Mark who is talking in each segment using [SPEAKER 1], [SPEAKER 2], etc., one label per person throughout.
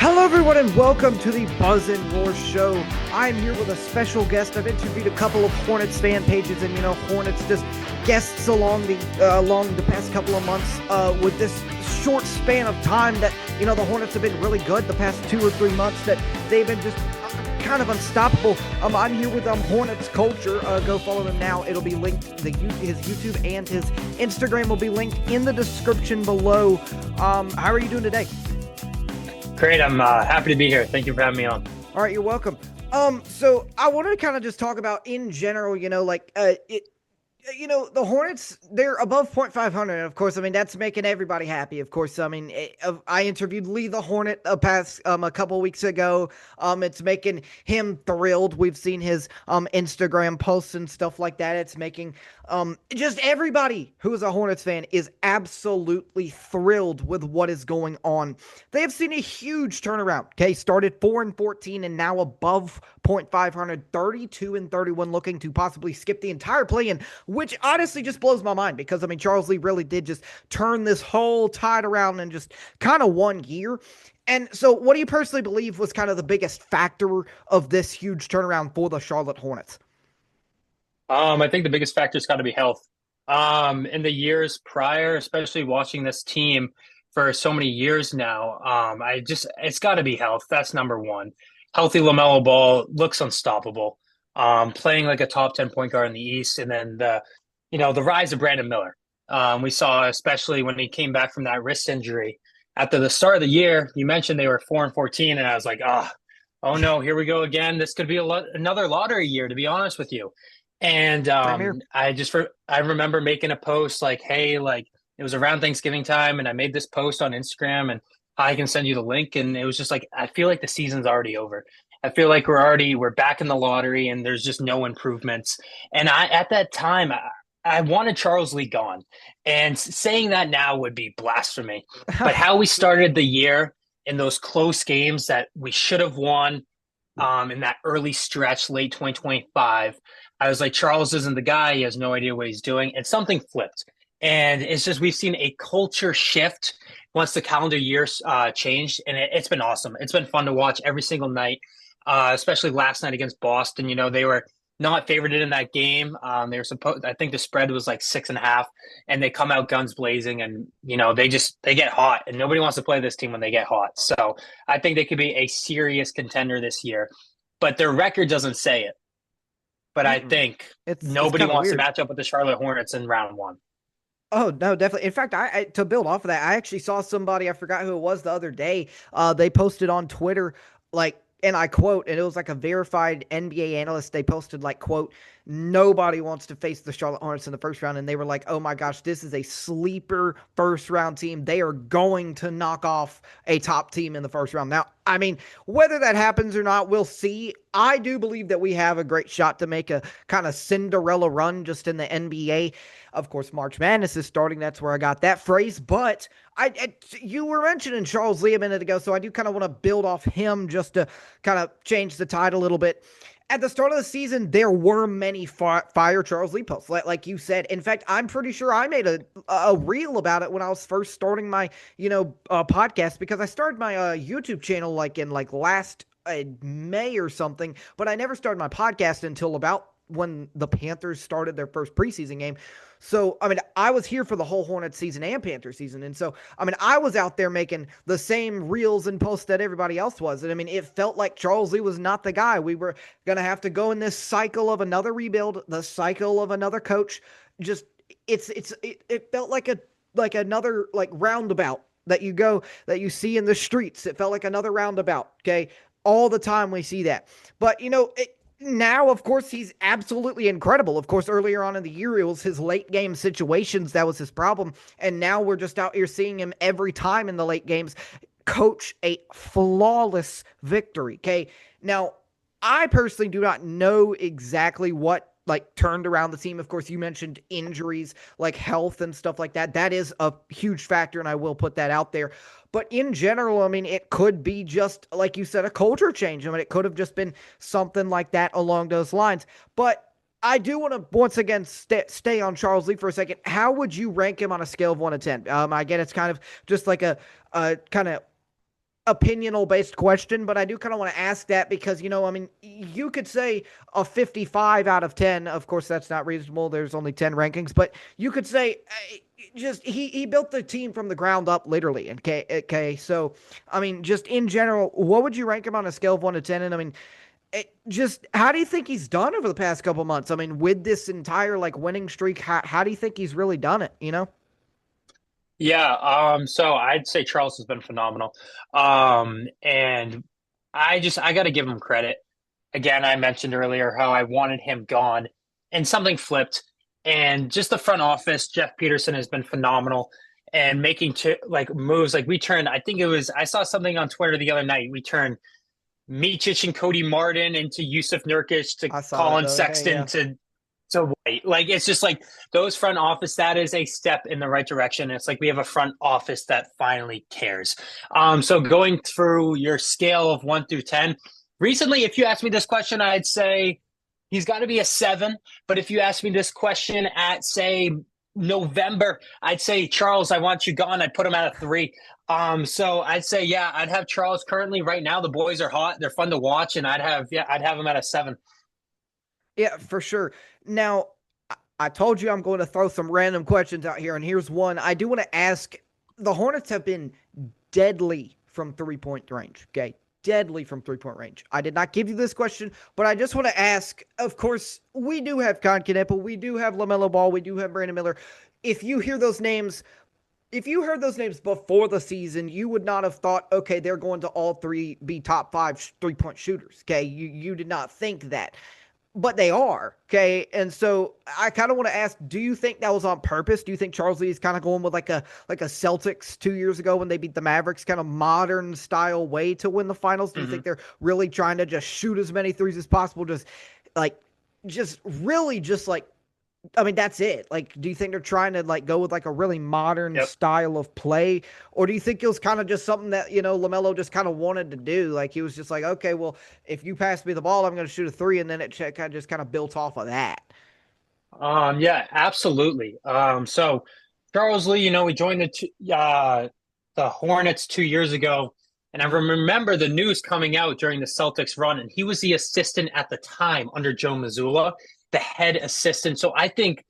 [SPEAKER 1] Hello, everyone, and welcome to the Buzz and Roar Show. I'm here with a special guest. I've interviewed a couple of Hornets fan pages, and Hornets just guests along the past couple of months. With this short span of time that the Hornets have been really good. The past 2 or 3 months that they've been just kind of unstoppable. I'm here with Hornets Culture. Go follow him now. It'll be linked. His YouTube and his Instagram will be linked in the description below. How are you doing today?
[SPEAKER 2] Great. I'm happy to be here. Thank you for having me on.
[SPEAKER 1] All right, you're welcome. So I want to kind of just talk about in general, the Hornets, they're above .500. And of course, that's making everybody happy. Of course, I interviewed Lee the Hornet a couple weeks ago. It's making him thrilled. We've seen his Instagram posts and stuff like that. It's making just everybody who is a Hornets fan is absolutely thrilled with what is going on. They have seen a huge turnaround. Okay, started 4-14 and now above .500, 32-31, looking to possibly skip the entire play-in, which honestly just blows my mind because, Charles Lee really did just turn this whole tide around in just kind of 1 year. And so what do you personally believe was kind of the biggest factor of this huge turnaround for the Charlotte Hornets?
[SPEAKER 2] I think the biggest factor's got to be health. In the years prior, especially watching this team for so many years now, it's got to be health. That's number one. Healthy LaMelo Ball looks unstoppable. Playing like a top 10 point guard in the East, and then the rise of Brandon Miller. We saw, especially when he came back from that wrist injury after the start of the year. You mentioned they were 4-14, and I was like, oh no, here we go again. This could be another lottery year, to be honest with you. And I remember making a post like, hey, like it was around Thanksgiving time, and I made this post on Instagram, and I can send you the link. And it was just like, I feel like the season's already over. I feel like we're back in the lottery, and there's just no improvements. And at that time, I wanted Charles Lee gone. And saying that now would be blasphemy. But how we started the year in those close games that we should have won in that early stretch, late 2025, I was like, Charles isn't the guy. He has no idea what he's doing. And something flipped. And it's just we've seen a culture shift once the calendar year changed. And it's been awesome. It's been fun to watch every single night. Especially last night against Boston. They were not favored in that game. They were I think the spread was like 6.5, and they come out guns blazing, and they get hot, and nobody wants to play this team when they get hot. So I think they could be a serious contender this year, but their record doesn't say it. But I think nobody wants to match up with the Charlotte Hornets in round one.
[SPEAKER 1] Oh, no, definitely. In fact, I to build off of that, I actually saw somebody, I forgot who it was the other day. They posted on Twitter, and I quote, and it was like a verified NBA analyst. They posted quote, nobody wants to face the Charlotte Hornets in the first round. And they were like, oh my gosh, this is a sleeper first round team. They are going to knock off a top team in the first round. Now, whether that happens or not, we'll see. I do believe that we have a great shot to make a kind of Cinderella run just in the NBA. Of course, March Madness is starting. That's where I got that phrase. But you were mentioning Charles Lee a minute ago, so I do kind of want to build off him just to kind of change the tide a little bit. At the start of the season, there were many fire Charles Lee posts, like you said. In fact, I'm pretty sure I made a reel about it when I was first starting my, podcast, because I started my YouTube channel in last May or something, but I never started my podcast until about when the Panthers started their first preseason game. So, I was here for the whole Hornets season and Panthers season. And so, I was out there making the same reels and posts that everybody else was. And it felt like Charles Lee was not the guy. We were going to have to go in this cycle of another rebuild, the cycle of another coach. Just, it felt like another roundabout that you see in the streets. It felt like another roundabout. Okay. All the time we see that. But, now, of course, he's absolutely incredible. Of course, earlier on in the year, it was his late game situations. That was his problem. And now we're just out here seeing him every time in the late games coach a flawless victory. Okay. Now, I personally do not know exactly what turned around the team. Of course, you mentioned injuries, health and stuff like that. That is a huge factor, and I will put that out there. But in general, it could be just, like you said, a culture change. It could have just been something like that along those lines. But I do want to, once again, stay on Charles Lee for a second. How would you rank him on a scale of 1 to 10? I get it's kind of just like a kind of opinional based question, but I do kind of want to ask that because, I mean, you could say a 55 out of 10. Of course, that's not reasonable. There's only 10 rankings, but you could say just he built the team from the ground up, literally. Okay. So, I mean, just in general, what would you rank him on a scale of 1 to 10? And I mean, just how do you think he's done over the past couple months? I mean, with this entire like winning streak, how do you think he's really done it?
[SPEAKER 2] Yeah, so I'd say Charles has been phenomenal. And I got to give him credit. Again, I mentioned earlier how I wanted him gone, and something flipped. And just the front office, Jeff Peterson has been phenomenal and making like moves. Like we turned, I think it was, I saw something on Twitter the other night. We turned Micic and Cody Martin into Yusuf Nurkic to
[SPEAKER 1] I saw that
[SPEAKER 2] Colin
[SPEAKER 1] the other day.
[SPEAKER 2] Sexton
[SPEAKER 1] Yeah.
[SPEAKER 2] to White. Like it's just like those front office, that is a step in the right direction. It's like we have a front office that finally cares. So going through your scale of 1 through 10, recently, if you asked me this question, I'd say he's got to be a 7. But if you ask me this question at say November, I'd say Charles, I want you gone. I'd put him at a 3. So I'd say, yeah, I'd have Charles currently right now. The boys are hot. They're fun to watch. And I'd have him at a 7.
[SPEAKER 1] Yeah, for sure. Now, I told you I'm going to throw some random questions out here, and here's one. I do want to ask the Hornets have been deadly from 3 point range. Okay. Deadly from 3 point range. I did not give you this question, but I just want to ask. Of course, we do have Con Canepa, we do have LaMelo Ball, we do have Brandon Miller. If you hear those names, if you heard those names before the season, you would not have thought, okay, they're going to all three be top five 3 point shooters. Okay. You did not think that, but they are. Okay. And so I kind of want to ask, do you think that was on purpose? Do you think Charles Lee is kind of going with like a Celtics 2 years ago when they beat the Mavericks, kind of modern style way to win the finals? Do you think
[SPEAKER 2] Mm-hmm.
[SPEAKER 1] they're really trying to just shoot as many threes as possible? Like, just really just like, I mean, that's it. Like, do you think they're trying to like go with like a really modern
[SPEAKER 2] Yep.
[SPEAKER 1] style of play, or do you think it was kind of just something that Lamelo just kind of wanted to do? Like, he was just like, okay, well, if you pass me the ball, I'm going to shoot a three, and then it kind of just kind of built off of that.
[SPEAKER 2] Yeah, absolutely. So Charles Lee, we joined the Hornets 2 years ago, and I remember the news coming out during the Celtics run, and he was the assistant at the time under Joe Mazzulla, the head assistant. So I think,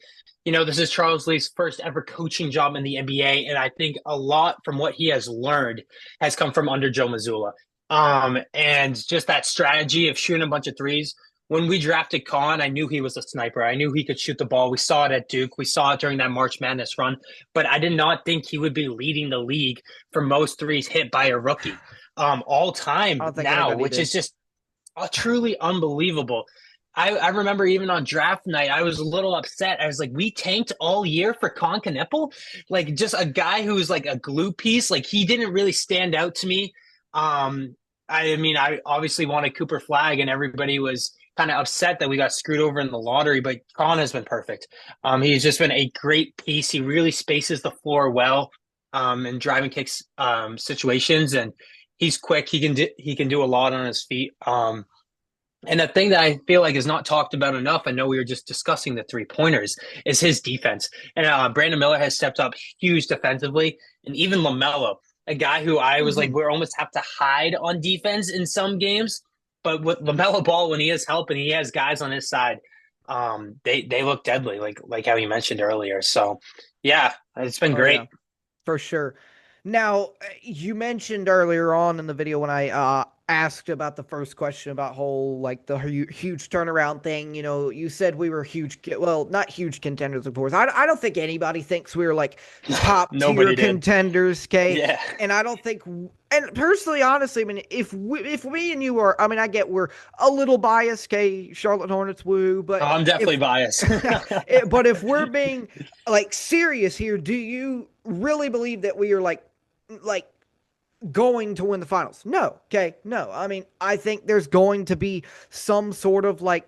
[SPEAKER 2] this is Charles Lee's first ever coaching job in the NBA, and I think a lot from what he has learned has come from under Joe Mazzulla. And just that strategy of shooting a bunch of threes when we drafted Khan, I knew he was a sniper. I knew he could shoot the ball. We saw it at Duke. We saw it during that March Madness run, but I did not think he would be leading the league for most threes hit by a rookie all
[SPEAKER 1] I
[SPEAKER 2] time
[SPEAKER 1] don't think
[SPEAKER 2] now,
[SPEAKER 1] anybody
[SPEAKER 2] which
[SPEAKER 1] did.
[SPEAKER 2] is just truly unbelievable. I remember even on draft night, I was a little upset. I was like, we tanked all year for Con Caneppel? Like just a guy who was like a glue piece. Like he didn't really stand out to me. I mean, I obviously wanted Cooper Flag, and everybody was kind of upset that we got screwed over in the lottery, but Con has been perfect. He's just been a great piece. He really spaces the floor well, in driving kicks situations, and he's quick. He can do a lot on his feet. And the thing that I feel like is not talked about enough, I know we were just discussing the 3 pointers, is his defense. And Brandon Miller has stepped up huge defensively, and even LaMelo, a guy who I was like,
[SPEAKER 1] Mm-hmm.
[SPEAKER 2] we almost have to hide on defense in some games. But with LaMelo Ball, when he has help and he has guys on his side, they look deadly, like how you mentioned earlier. So, yeah, it's been
[SPEAKER 1] Oh yeah,
[SPEAKER 2] great.
[SPEAKER 1] for sure. Now, you mentioned earlier on in the video when I asked about the first question about whole like the huge turnaround thing. You said we were huge. Well, not huge contenders, of course. I don't think anybody thinks we were like top tier
[SPEAKER 2] Nobody did.
[SPEAKER 1] contenders. Okay,
[SPEAKER 2] Yeah.
[SPEAKER 1] and I don't think. And personally, honestly, I mean, if me and you are, I mean, I get we're a little biased. Okay, Charlotte Hornets, woo.
[SPEAKER 2] Oh,
[SPEAKER 1] But
[SPEAKER 2] I'm definitely
[SPEAKER 1] if
[SPEAKER 2] biased.
[SPEAKER 1] but if we're being like serious here, do you really believe that we are like going to win the finals? No. Okay. No. I mean, I think there's going to be some sort of like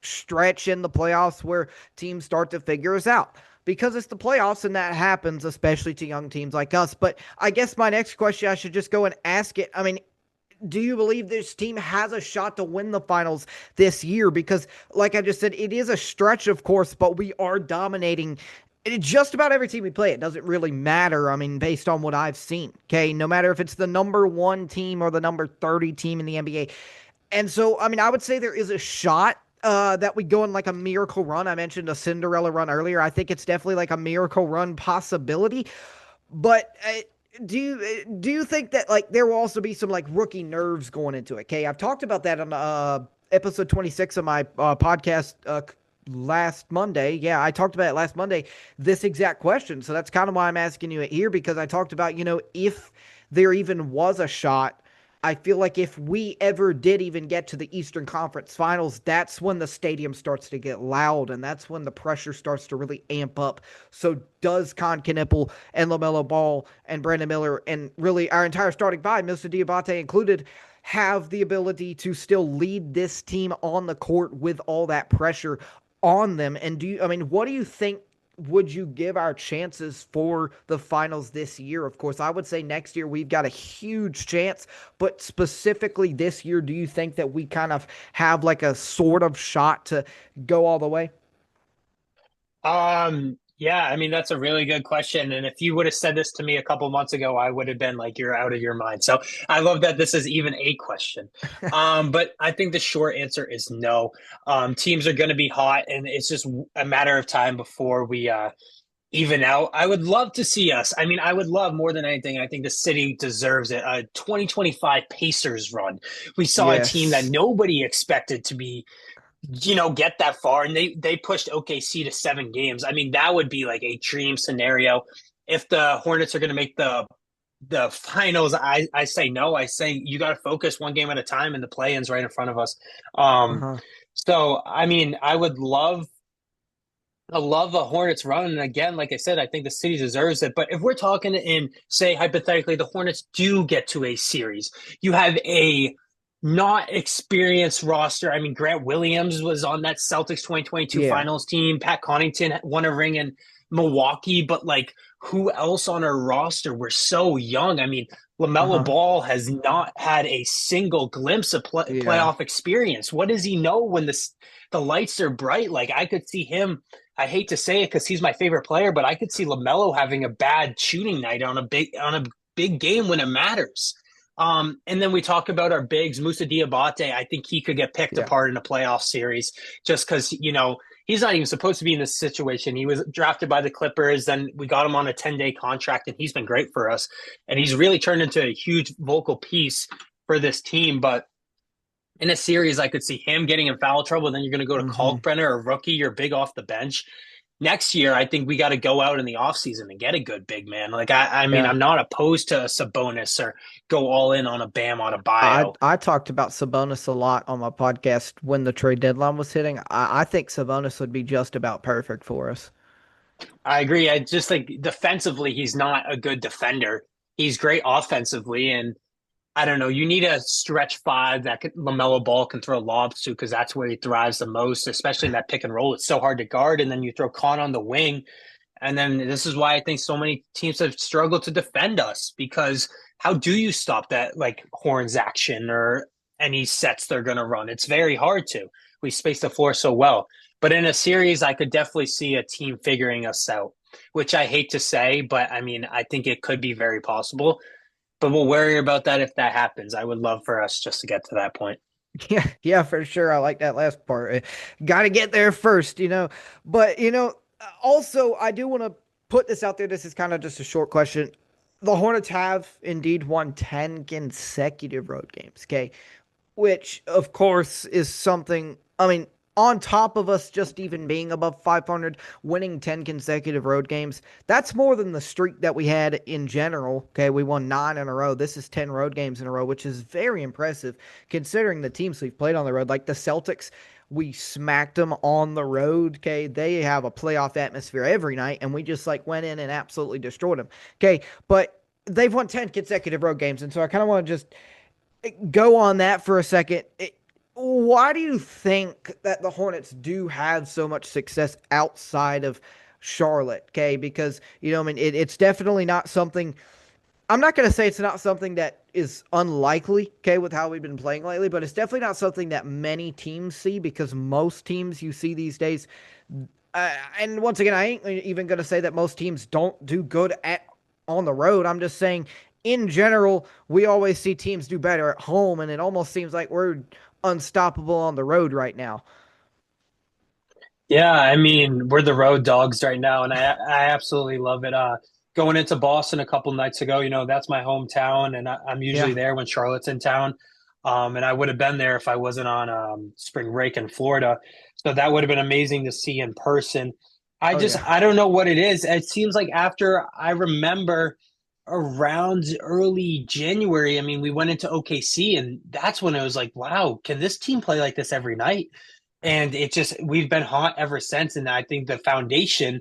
[SPEAKER 1] stretch in the playoffs where teams start to figure us out because it's the playoffs and that happens, especially to young teams like us. But I guess my next question, I should just go and ask it. I mean, do you believe this team has a shot to win the finals this year? Because, like I just said, it is a stretch, of course, but we are dominating just about every team we play, it doesn't really matter. I mean, based on what I've seen, okay, no matter if it's the number one team or the number 30 team in the NBA. And so, I mean, I would say there is a shot that we go on like a miracle run. I mentioned a Cinderella run earlier. I think it's definitely like a miracle run possibility. But do you think that like there will also be some like rookie nerves going into it? Okay, I've talked about that on episode 26 of my podcast last Monday. Yeah, I talked about it last Monday. This exact question. So that's kind of why I'm asking you it here because I talked about if there even was a shot. I feel like if we ever did even get to the Eastern Conference Finals, that's when the stadium starts to get loud and that's when the pressure starts to really amp up. So does Con Knipple and LaMelo Ball and Brandon Miller and really our entire starting five, Mr. Diabate included, have the ability to still lead this team on the court with all that pressure on them? And what do you think would you give our chances for the finals this year? Of course, I would say next year we've got a huge chance, but specifically this year, do you think that we kind of have like a sort of shot to go all the way?
[SPEAKER 2] Yeah, I mean, that's a really good question. And if you would have said this to me a couple months ago, I would have been like, you're out of your mind. So I love that this is even a question. But I think the short answer is no. Teams are going to be hot, and it's just a matter of time before we even out. I would love to see us. I mean, I would love more than anything. I think the city deserves it. A 2025 Pacers run. We saw a team that
[SPEAKER 1] Yes.
[SPEAKER 2] nobody expected to be get that far, and they pushed OKC to 7 games. I mean, that would be like a dream scenario. If the Hornets are going to make the finals, I say no. I say you got to focus one game at a time, and the play-in's right in front of us. Um,
[SPEAKER 1] Uh-huh.
[SPEAKER 2] so I mean, I love a Hornets run, and again, like I said, I think the city deserves it. But if we're talking in, say, hypothetically, the Hornets do get to a series, you have a not experienced roster. I mean, Grant Williams was on that Celtics 2022
[SPEAKER 1] Yeah.
[SPEAKER 2] finals team. Pat Connaughton won a ring in Milwaukee, but like who else on our roster? We're so young. I mean, LaMelo
[SPEAKER 1] Uh-huh.
[SPEAKER 2] Ball has not had a single glimpse of
[SPEAKER 1] Yeah.
[SPEAKER 2] playoff experience. What does he know when the lights are bright? Like I could see him. I hate to say it because he's my favorite player, but I could see LaMelo having a bad shooting night on a big game when it matters. And then we talk about our bigs, Musa Diabate. I think he could get picked
[SPEAKER 1] Yeah.
[SPEAKER 2] apart in a playoff series just because, he's not even supposed to be in this situation. He was drafted by the Clippers, then we got him on a 10-day contract, and he's been great for us. And he's really turned into a huge vocal piece for this team. But in a series, I could see him getting in foul trouble. Then you're going to go to
[SPEAKER 1] Mm-hmm.
[SPEAKER 2] Kalkbrenner, a rookie, you're big off the bench. Next year, I think we got to go out in the offseason and get a good big man. Like, I mean,
[SPEAKER 1] Yeah.
[SPEAKER 2] I'm not opposed to a Sabonis or go all in on a Bam on a
[SPEAKER 1] I
[SPEAKER 2] bio.
[SPEAKER 1] I talked about Sabonis a lot on my podcast when the trade deadline was hitting. I think Sabonis would be just about perfect for us.
[SPEAKER 2] I agree. I just think defensively, he's not a good defender. He's great offensively, and I don't know. You need a stretch five that LaMelo Ball can throw lobs to because that's where he thrives the most, especially in that pick and roll. It's so hard to guard, and then you throw Con on the wing, and then this is why I think so many teams have struggled to defend us because how do you stop that like horns action or any sets they're going to run? It's very hard to. We space the floor so well. But in a series, I could definitely see a team figuring us out, which I hate to say, but I mean, I think it could be very possible. But we'll worry about that if that happens. I would love for us just to get to that point.
[SPEAKER 1] Yeah, yeah, for sure. I like that last part. Got to get there first. But also I do want to put this out there. This is kind of just a short question. The Hornets have indeed won 10 consecutive road games. Okay, which of course is something. I mean, on top of us just even being above 500, winning 10 consecutive road games, that's more than the streak that we had in general. Okay, we won 9 in a row. This is 10 road games in a row, which is very impressive considering the teams we've played on the road. Like the Celtics, we smacked them on the road. Okay, they have a playoff atmosphere every night, and we just like went in and absolutely destroyed them. Okay, but they've won 10 consecutive road games, and so I kind of want to just go on that for a second. Why do you think that the Hornets do have so much success outside of Charlotte? Okay, because I mean, it's definitely not something. I'm not going to say it's not something that is unlikely, okay, with how we've been playing lately, but it's definitely not something that many teams see because most teams you see these days And once again, I ain't even going to say that most teams don't do good at on the road. I'm just saying, in general, we always see teams do better at home, and it almost seems like we're unstoppable on the road right now.
[SPEAKER 2] Yeah, I mean, we're the road dogs right now, and I absolutely love it. Going into Boston a couple nights ago, that's my hometown, and I'm
[SPEAKER 1] Yeah.
[SPEAKER 2] usually there when Charlotte's in town. And I would have been there if I wasn't on spring break in Florida. So that would have been amazing to see in person.
[SPEAKER 1] Oh yeah.
[SPEAKER 2] I don't know what it is. It seems like after I remember around early January, I mean, we went into OKC, and that's when it was like, wow, can this team play like this every night? And we've been hot ever since. And I think the foundation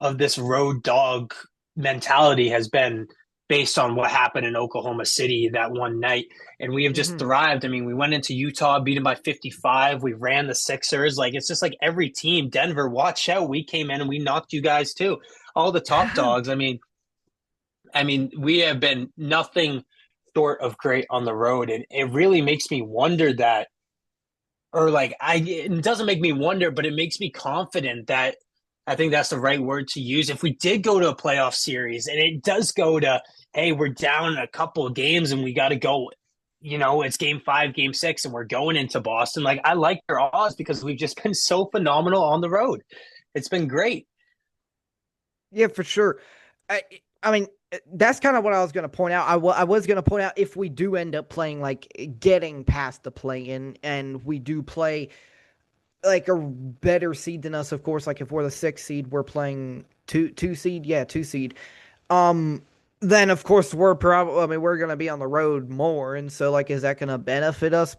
[SPEAKER 2] of this road dog mentality has been based on what happened in Oklahoma City that one night. And we have just
[SPEAKER 1] Hmm.
[SPEAKER 2] thrived. I mean, we went into Utah, beat them by 55. We ran the Sixers. Like, it's just like every team, Denver, watch out. We came in and we knocked you guys too. All the top dogs. I mean, we have been nothing short of great on the road. And it really makes me wonder that or like it doesn't make me wonder, but it makes me confident that I think that's the right word to use. If we did go to a playoff series and it does go to, hey, we're down a couple of games and we got to go, it's game 5, game 6, and we're going into Boston. Like, I like their odds because we've just been so phenomenal on the road. It's been great.
[SPEAKER 1] Yeah, for sure. I, I mean, that's kind of what I was going to point out. I was going to point out if we do end up playing, like getting past the play in, and we do play like a better seed than us, of course. Like if we're the 6th seed, we're playing two seed, yeah, 2 seed. Um, then of course we're probably, I mean, we're gonna be on the road more, and so like, is that gonna benefit us?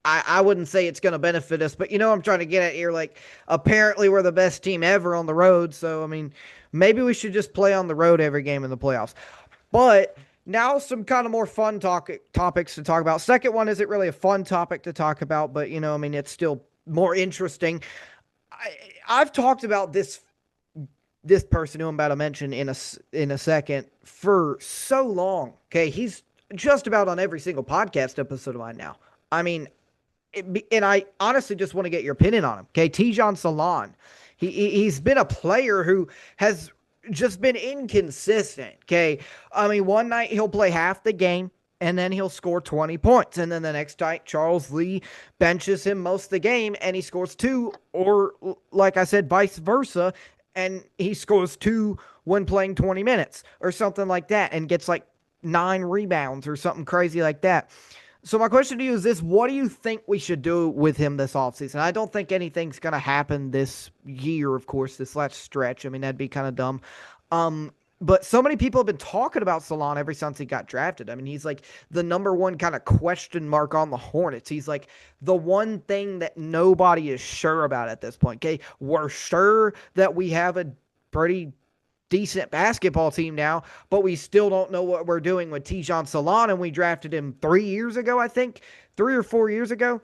[SPEAKER 1] I wouldn't say it's going to benefit us, but I'm trying to get at here. Like, apparently, we're the best team ever on the road. So, I mean, maybe we should just play on the road every game in the playoffs. But now, some kind of more fun topics to talk about. Second one isn't really a fun topic to talk about, but, I mean, it's still more interesting. I, I've talked about this person who I'm about to mention in a second for so long. Okay, he's just about on every single podcast episode of mine now. I mean, and I honestly just want to get your opinion on him. Okay, Tijan Salon. He's been a player who has just been inconsistent. Okay, I mean, one night he'll play half the game and then he'll score 20 points, and then the next night Charles Lee benches him most of the game and he scores two, or like I said, vice versa, and he scores two when playing 20 minutes or something like that, and gets like 9 rebounds or something crazy like that. So my question to you is this: what do you think we should do with him this offseason? I don't think anything's going to happen this year, of course, this last stretch. I mean, that'd be kind of dumb. Um, but so many people have been talking about Salon ever since he got drafted. I mean, he's like the number one kind of question mark on the Hornets. He's like the one thing that nobody is sure about at this point. Okay, we're sure that we have a pretty decent basketball team now, but we still don't know what we're doing with Tijan Salon, and we drafted him 3 years ago, I think, 3 or 4 years ago.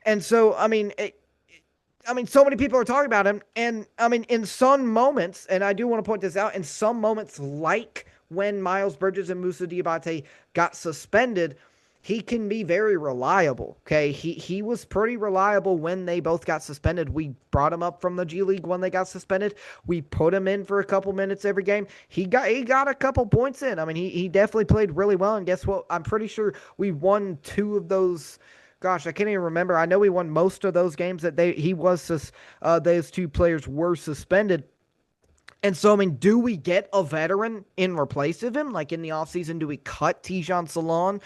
[SPEAKER 1] And so, I mean, so many people are talking about him, and I mean, in some moments, and I do want to point this out, in some moments, like when Miles Bridges and Musa Diabate got suspended, he can be very reliable. Okay, he was pretty reliable when they both got suspended. We brought him up from the G League when they got suspended. We put him in for a couple minutes every game. He got a couple points in. I mean, he definitely played really well. And guess what? I'm pretty sure we won two of those. Gosh, I can't even remember. I know we won most of those games that those two players were suspended. And so, I mean, do we get a veteran in replace of him? Like in the offseason, do we cut Tijan Salon,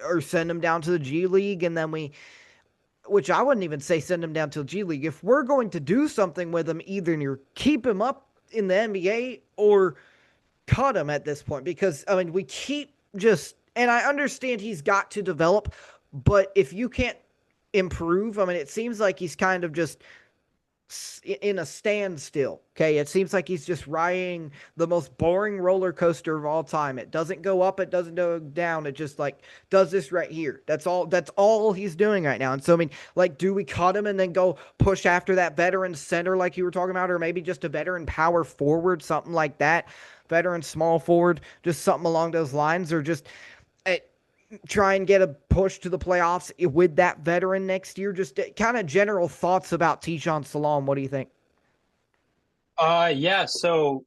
[SPEAKER 1] or send him down to the G League, and then which I wouldn't even say send him down to the G League. If we're going to do something with him, either you keep him up in the NBA or cut him at this point, because I mean, we keep just, and I understand he's got to develop, but if you can't improve, I mean, it seems like he's kind of just in a standstill. Okay, it seems like he's just riding the most boring roller coaster of all time. It doesn't go up, it doesn't go down. It just like does this right here. That's all. That's all he's doing right now. And so, I mean, like, do we cut him and then go push after that veteran center like you were talking about, or maybe just a veteran power forward, something like that, veteran small forward, just something along those lines, or just try and get a push to the playoffs with that veteran next year? Just kind of general thoughts about Tijan Salam. What do you think?
[SPEAKER 2] Yeah. So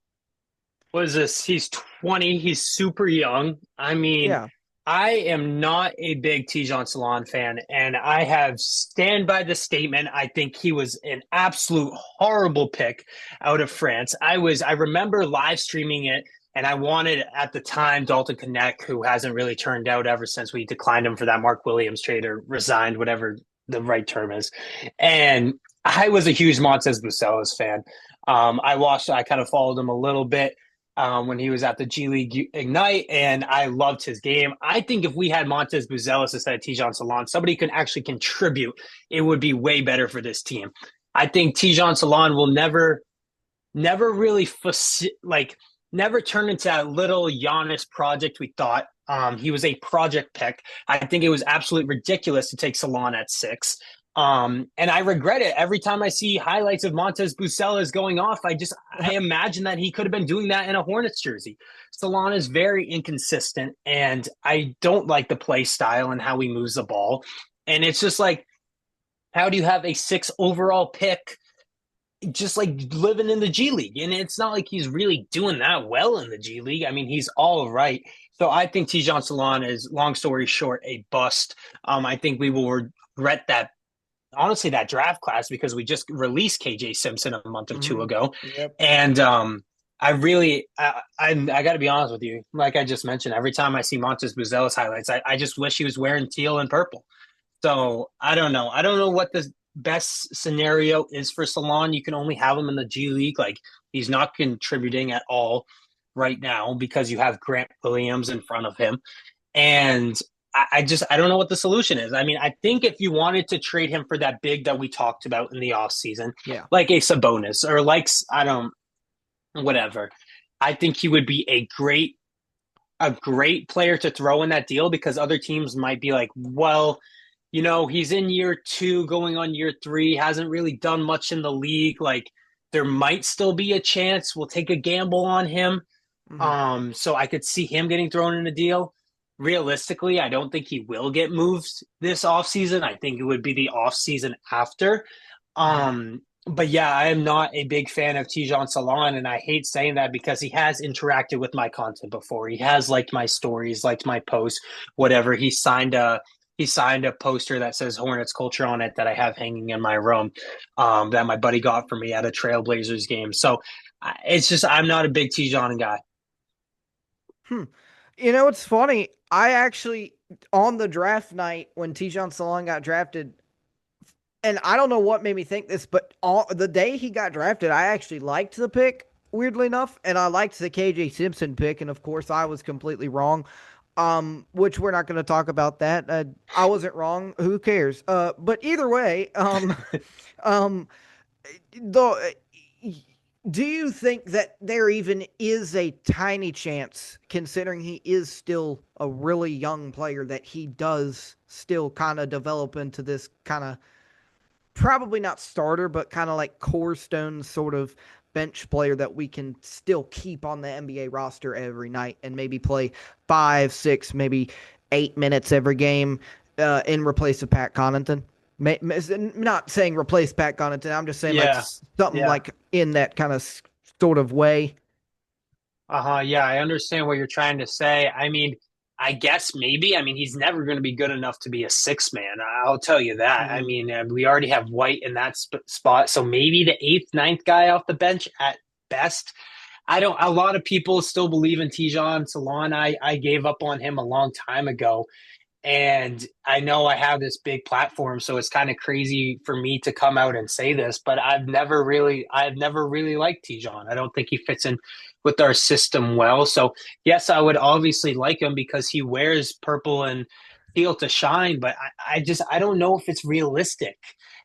[SPEAKER 2] what is this? He's 20. He's super young. I mean,
[SPEAKER 1] Yeah.
[SPEAKER 2] I am not a big Tijon Salon fan, and I have stand by the statement. I think he was an absolute horrible pick out of France. I remember live streaming it, and I wanted at the time Dalton Connect, who hasn't really turned out ever since we declined him for that Mark Williams trade or resigned, whatever the right term is. And I was a huge Montez Bucelos fan. I kind of followed him a little bit when he was at the G League Ignite, and I loved his game. I think if we had Montez Buzelis instead of Tijon Salon, somebody could actually contribute. It would be way better for this team. I think Tijon Salon will never really never turn into that little Giannis project we thought. He was a project pick. I think it was absolutely ridiculous to take Salon at 6. And I regret it every time I see highlights of Montez Bucelas going off. I imagine that he could have been doing that in a Hornets jersey. Salon is very inconsistent, and I don't like the play style and how he moves the ball. And it's just like, how do you have a 6 overall pick just like living in the G League? And it's not like he's really doing that well in the G League. I mean, he's all right. So I think Tijon Salon is, long story short, a bust. I think we will regret that, honestly, that draft class, because we just released KJ Simpson a month or two
[SPEAKER 1] Hmm.
[SPEAKER 2] ago.
[SPEAKER 1] Yep.
[SPEAKER 2] And I got to be honest with you. Like I just mentioned, every time I see Montez Buzelis highlights, I just wish he was wearing teal and purple. So I don't know. I don't know what the best scenario is for Salon. You can only have him in the G League. Like, he's not contributing at all right now because you have Grant Williams in front of him. And I don't know what the solution is. I mean, I think if you wanted to trade him for that big that we talked about in the offseason,
[SPEAKER 1] Yeah.
[SPEAKER 2] like a Sabonis or like, I don't, whatever, I think he would be a great player to throw in that deal, because other teams might be like, well, he's in year 2, going on year 3, hasn't really done much in the league. Like, there might still be a chance. We'll take a gamble on him.
[SPEAKER 1] Hmm.
[SPEAKER 2] So I could see him getting thrown in a deal. Realistically, I don't think he will get moved this offseason. I think it would be the offseason after.
[SPEAKER 1] Hmm.
[SPEAKER 2] But yeah, I am not a big fan of Tijon Salon, and I hate saying that because he has interacted with my content before. He has liked my stories, liked my posts, whatever. He signed a poster that says Hornets culture on it that I have hanging in my room, that my buddy got for me at a Trailblazers game. So it's just, I'm not a big Tijon guy.
[SPEAKER 1] Hmm. It's funny. I actually, on the draft night when Tijon Salon got drafted, and I don't know what made me think this, but the day he got drafted, I actually liked the pick, weirdly enough, and I liked the KJ Simpson pick, and of course I was completely wrong. Which we're not going to talk about that. I wasn't wrong. Who cares? But either way, um, though, do you think that there even is a tiny chance, considering he is still a really young player, that he does still kind of develop into this kind of, probably not starter, but kind of like cornerstone sort of bench player that we can still keep on the NBA roster every night and maybe play 5, 6, maybe 8 minutes every game in replace of Pat Connaughton? Not saying replace Pat Connaughton. I'm just saying like
[SPEAKER 2] Yeah.
[SPEAKER 1] something
[SPEAKER 2] Yeah.
[SPEAKER 1] like in that kind of sort of way.
[SPEAKER 2] Uh-huh. Yeah, I understand what you're trying to say. I mean, I guess maybe. I mean, he's never going to be good enough to be a six man. I'll tell you that. I
[SPEAKER 1] Mm-hmm.
[SPEAKER 2] mean, we already have White in that spot, so maybe the eighth, ninth guy off the bench at best. I don't. A lot of people still believe in Tijon Salon. I gave up on him a long time ago, and I know I have this big platform, so it's kind of crazy for me to come out and say this, but I've never really liked Tijon. I don't think he fits in with our system well. So yes, I would obviously like him because he wears purple and teal to shine, but I don't know if it's realistic.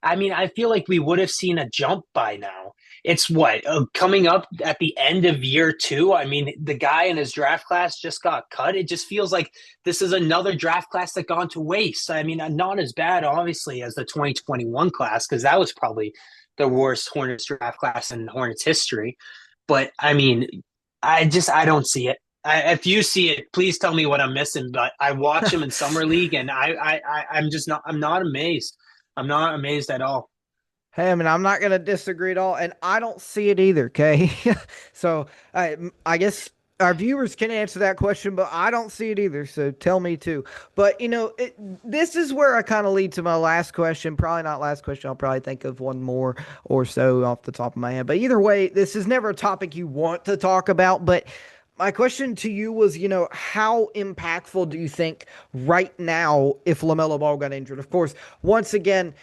[SPEAKER 2] I mean, I feel like we would have seen a jump by now. It's what, coming up at the end of year 2. I mean, the guy in his draft class just got cut. It just feels like this is another draft class that gone to waste. I mean, not as bad, obviously, as the 2021 class, because that was probably the worst Hornets draft class in Hornets history. But I mean, I don't see it. If you see it, please tell me what I'm missing. But I watch him in summer league, and I'm not amazed. I'm not amazed at all.
[SPEAKER 1] Hey, I mean, I'm not going to disagree at all, and I don't see it either. Okay, so I guess our viewers can answer that question, but I don't see it either. So tell me too. But this is where I kind of lead to my last question. Probably not last question. I'll probably think of one more or so off the top of my head. But either way, this is never a topic you want to talk about. But my question to you was, how impactful do you think right now if LaMelo Ball got injured? Of course, once again,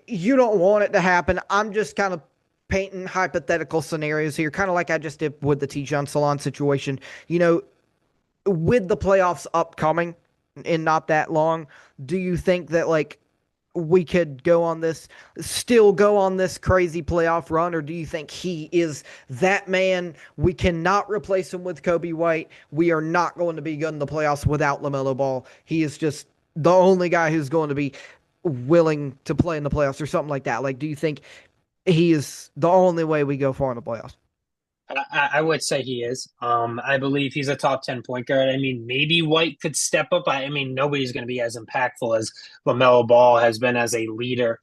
[SPEAKER 1] you don't want it to happen. I'm just kind of painting hypothetical scenarios here, kind of like I just did with the Tijan Salon situation. You know, with the playoffs upcoming in not that long, do you think that like we could still go on this crazy playoff run, or do you think he is that man? We cannot replace him with Kobe White. We are not going to be good in the playoffs without LaMelo Ball. He is just the only guy who's going to be willing to play in the playoffs or something like that. Like, do you think he is the only way we go far in the playoffs?
[SPEAKER 2] I would say he is. I believe he's a top 10 point guard. I mean, maybe White could step up. I mean, nobody's going to be as impactful as LaMelo Ball has been as a leader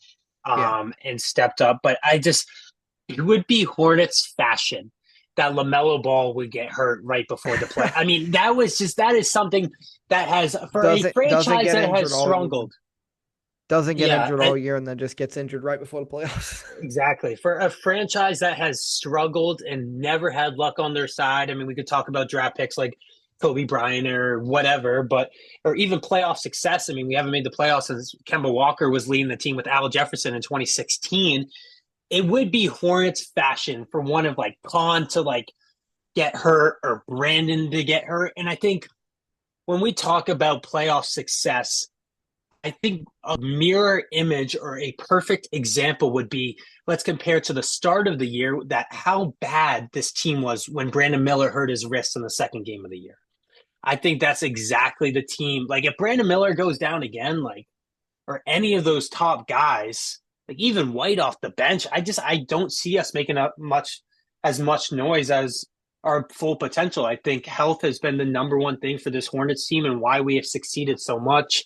[SPEAKER 1] Yeah.
[SPEAKER 2] and stepped up. But it would be Hornets fashion that LaMelo Ball would get hurt right before the play. I mean, that is something that has, for a
[SPEAKER 1] Doesn't
[SPEAKER 2] franchise
[SPEAKER 1] get
[SPEAKER 2] that
[SPEAKER 1] injured
[SPEAKER 2] has
[SPEAKER 1] all year.
[SPEAKER 2] struggled.
[SPEAKER 1] Doesn't get
[SPEAKER 2] Yeah,
[SPEAKER 1] injured all year and then just gets injured right before the playoffs.
[SPEAKER 2] exactly. For a franchise that has struggled and never had luck on their side, I mean, we could talk about draft picks like Kobe Bryant or whatever, or even playoff success. I mean, we haven't made the playoffs since Kemba Walker was leading the team with Al Jefferson in 2016. It would be Hornets fashion for one of like Khan to like get hurt or Brandon to get hurt. And I think when we talk about playoff success, I think a mirror image or a perfect example would be, let's compare to the start of the year, that how bad this team was when Brandon Miller hurt his wrist in the second game of the year. I think that's exactly the team. Like if Brandon Miller goes down again, like, or any of those top guys, like even White off the bench, I don't see us making up as much noise as our full potential. I think health has been the number one thing for this Hornets team and why we have succeeded so much.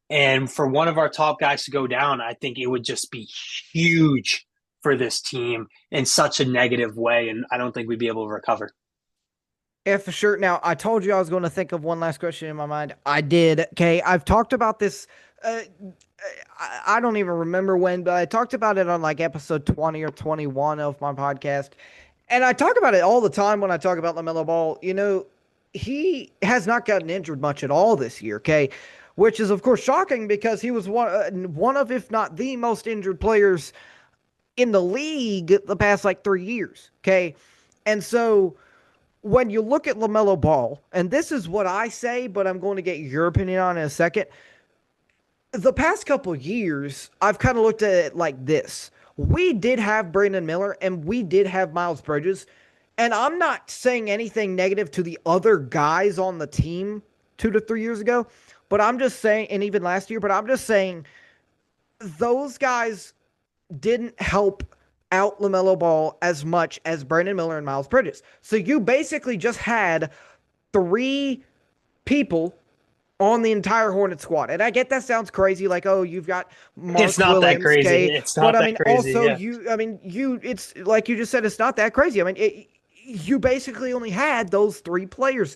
[SPEAKER 2] And for one of our top guys to go down, I think it would just be huge for this team in such a negative way. And I don't think we'd be able to recover.
[SPEAKER 1] Yeah, for sure. Now, I told you I was going to think of one last question in my mind. I did. Okay. I've talked about this. I don't even remember when, but I talked about it on like episode 20 or 21 of my podcast. And I talk about it all the time when I talk about LaMelo Ball. He has not gotten injured much at all this year. Okay. Which is, of course, shocking because he was one of, if not the most injured players in the league the past like 3 years. Okay. And so when you look at LaMelo Ball, and this is what I say, but I'm going to get your opinion on in a second. The past couple of years, I've kind of looked at it like this. We did have Brandon Miller and we did have Miles Bridges. And I'm not saying anything negative to the other guys on the team 2 to 3 years ago, but I'm just saying, and even last year, but I'm just saying those guys didn't help out LaMelo Ball as much as Brandon Miller and Miles Bridges. So you basically just had three people on the entire Hornet squad. And I get that sounds crazy, like, oh, you've got
[SPEAKER 2] It's
[SPEAKER 1] Mark
[SPEAKER 2] not that
[SPEAKER 1] Williams,
[SPEAKER 2] crazy.
[SPEAKER 1] okay?
[SPEAKER 2] It's
[SPEAKER 1] But
[SPEAKER 2] not
[SPEAKER 1] I
[SPEAKER 2] that
[SPEAKER 1] mean,
[SPEAKER 2] crazy.
[SPEAKER 1] also,
[SPEAKER 2] Yeah.
[SPEAKER 1] it's like you just said, it's not that crazy. I mean, you basically only had those three players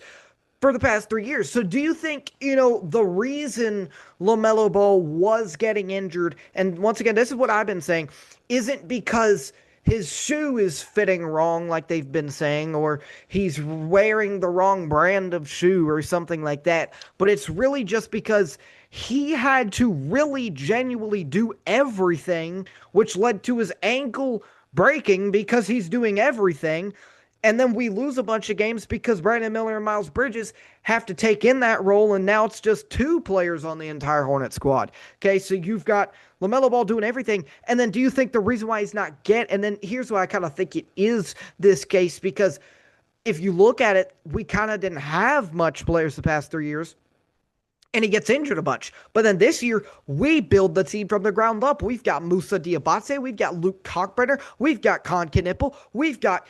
[SPEAKER 1] for the past 3 years. So do you think, the reason LaMelo Ball was getting injured, and once again, this is what I've been saying, isn't because his shoe is fitting wrong, like they've been saying, or he's wearing the wrong brand of shoe or something like that, but it's really just because he had to really genuinely do everything, which led to his ankle breaking because he's doing everything. And then we lose a bunch of games because Brandon Miller and Miles Bridges have to take in that role, and now it's just two players on the entire Hornet squad. Okay, so you've got LaMelo Ball doing everything, and then do you think the reason why he's not and then here's why I kind of think it is this case, because if you look at it, we kind of didn't have much players the past 3 years, and he gets injured a bunch. But then this year, we build the team from the ground up. We've got Musa Diabate, we've got Luke Cockburner, we've got Con Knipple, we've got,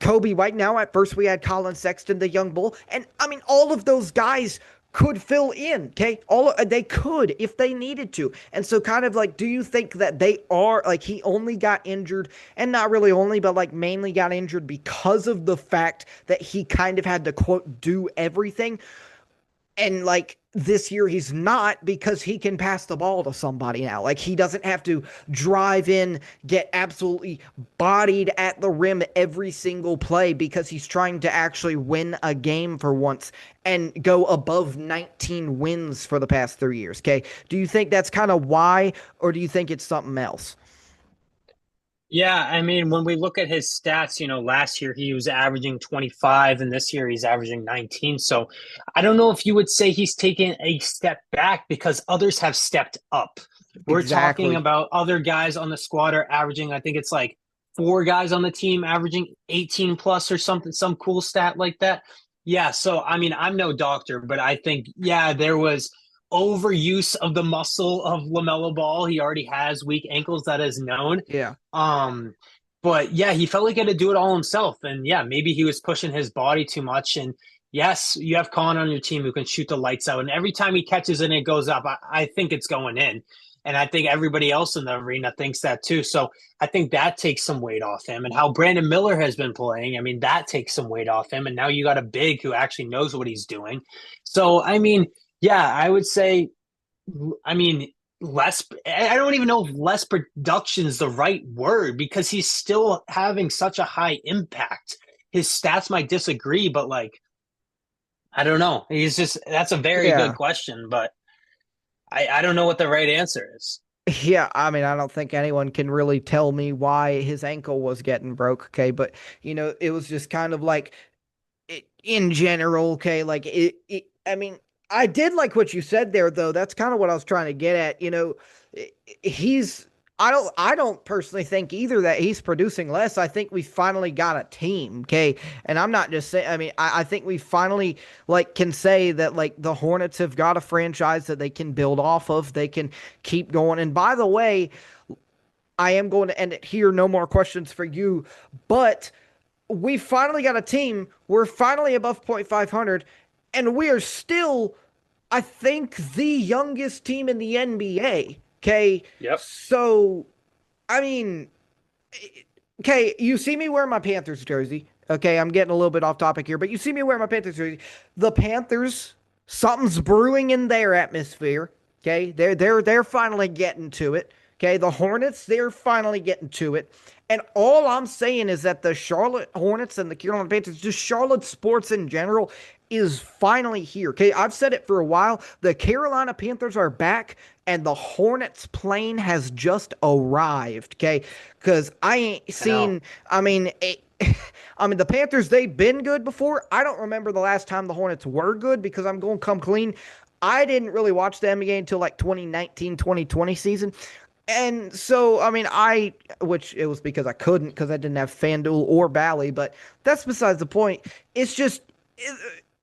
[SPEAKER 1] Kobe White now. At first, we had Colin Sexton, the young bull. And I mean, all of those guys could fill in. Okay, all they could if they needed to. And so, kind of like, do you think that they are like he only got injured, and not really only, but like mainly got injured because of the fact that he kind of had to quote do everything? And like this year, he's not because he can pass the ball to somebody now. Like he doesn't have to drive in, get absolutely bodied at the rim every single play because he's trying to actually win a game for once and go above 19 wins for the past 3 years. Okay. Do you think that's kind of why, or do you think it's something else?
[SPEAKER 2] Yeah, I mean, when we look at his stats, last year he was averaging 25 and this year he's averaging 19. So I don't know if you would say he's taken a step back because others have stepped up. We're talking
[SPEAKER 1] Exactly.
[SPEAKER 2] about other guys on the squad are averaging, I think it's like four guys on the team averaging 18 plus or something, some cool stat like that. Yeah, so I mean, I'm no doctor, but I think, yeah, there was overuse of the muscle of LaMelo Ball. He already has weak ankles, that is known.
[SPEAKER 1] Yeah.
[SPEAKER 2] Um, but yeah, he felt like he had to do it all himself. And yeah, maybe he was pushing his body too much. And yes, you have Colin on your team who can shoot the lights out. And every time he catches it and it goes up, I think it's going in. And I think everybody else in the arena thinks that too. So I think that takes some weight off him. And how Brandon Miller has been playing, I mean, that takes some weight off him. And now you got a big who actually knows what he's doing. So, I mean, yeah, I would say, I mean, less, I don't even know if less production is the right word because he's still having such a high impact. His stats might disagree, but like, I don't know. That's a very good
[SPEAKER 1] Yeah.
[SPEAKER 2] question, but I don't know what the right answer is.
[SPEAKER 1] Yeah, I mean, I don't think anyone can really tell me why his ankle was getting broke, okay? But, it was just kind of like in general, okay? Like I mean, I did like what you said there though. That's kind of what I was trying to get at. He's I don't personally think either that he's producing less. I think we finally got a team, okay? And I'm not just saying, I mean, I think we finally like can say that like the Hornets have got a franchise that they can build off of. They can keep going. And by the way, I am going to end it here. No more questions for you, but we finally got a team. We're finally above .500, and we are still, I think, the youngest team in the NBA. Okay,
[SPEAKER 2] Yep.
[SPEAKER 1] so I mean, okay, you see me wearing my Panthers jersey. Okay, I'm getting a little bit off topic here, but you see me wearing my Panthers jersey. The Panthers, something's brewing in their atmosphere. Okay, they're finally getting to it. Okay, the Hornets, they're finally getting to it. And all I'm saying is that the Charlotte Hornets and the Carolina Panthers, just Charlotte sports in general, is finally here. Okay, I've said it for a while. The Carolina Panthers are back, and the Hornets plane has just arrived. Okay, because I ain't
[SPEAKER 2] I know.
[SPEAKER 1] seen. I mean, I mean, the Panthers, they've been good before. I don't remember the last time the Hornets were good because I'm going to come clean. I didn't really watch the NBA until like 2019, 2020 season. And so, I mean, which it was because I couldn't because I didn't have FanDuel or Bally, but that's besides the point. It's just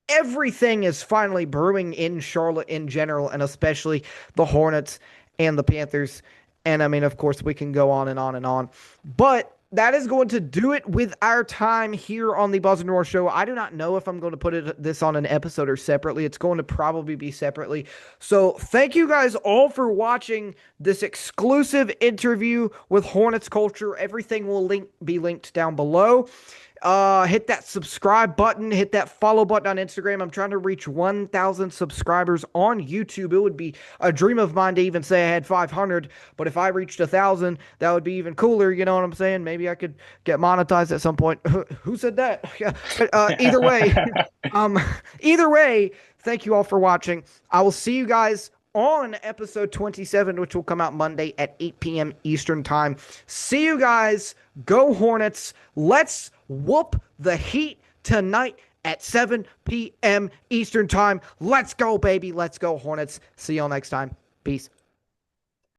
[SPEAKER 1] everything is finally brewing in Charlotte in general, and especially the Hornets and the Panthers. And I mean, of course, we can go on and on and on. But that is going to do it with our time here on the Buzz and Roar Show. I do not know if I'm going to put this on an episode or separately. It's going to probably be separately. So thank you guys all for watching this exclusive interview with Hornets Culture. Everything will be linked down below. Hit that subscribe button, hit that follow button on Instagram. I'm trying to reach 1,000 subscribers on YouTube. It would be a dream of mine to even say I had 500, but if I reached 1,000, that would be even cooler. You know what I'm saying? Maybe I could get monetized at some point. Who said that? Yeah. But um, either way, thank you all for watching. I will see you guys on episode 27, which will come out Monday at 8 p.m. Eastern Time. See you guys. Go Hornets. Let's whoop the Heat tonight at 7 p.m. Eastern Time. Let's go, baby. Let's go, Hornets. See y'all next time. Peace.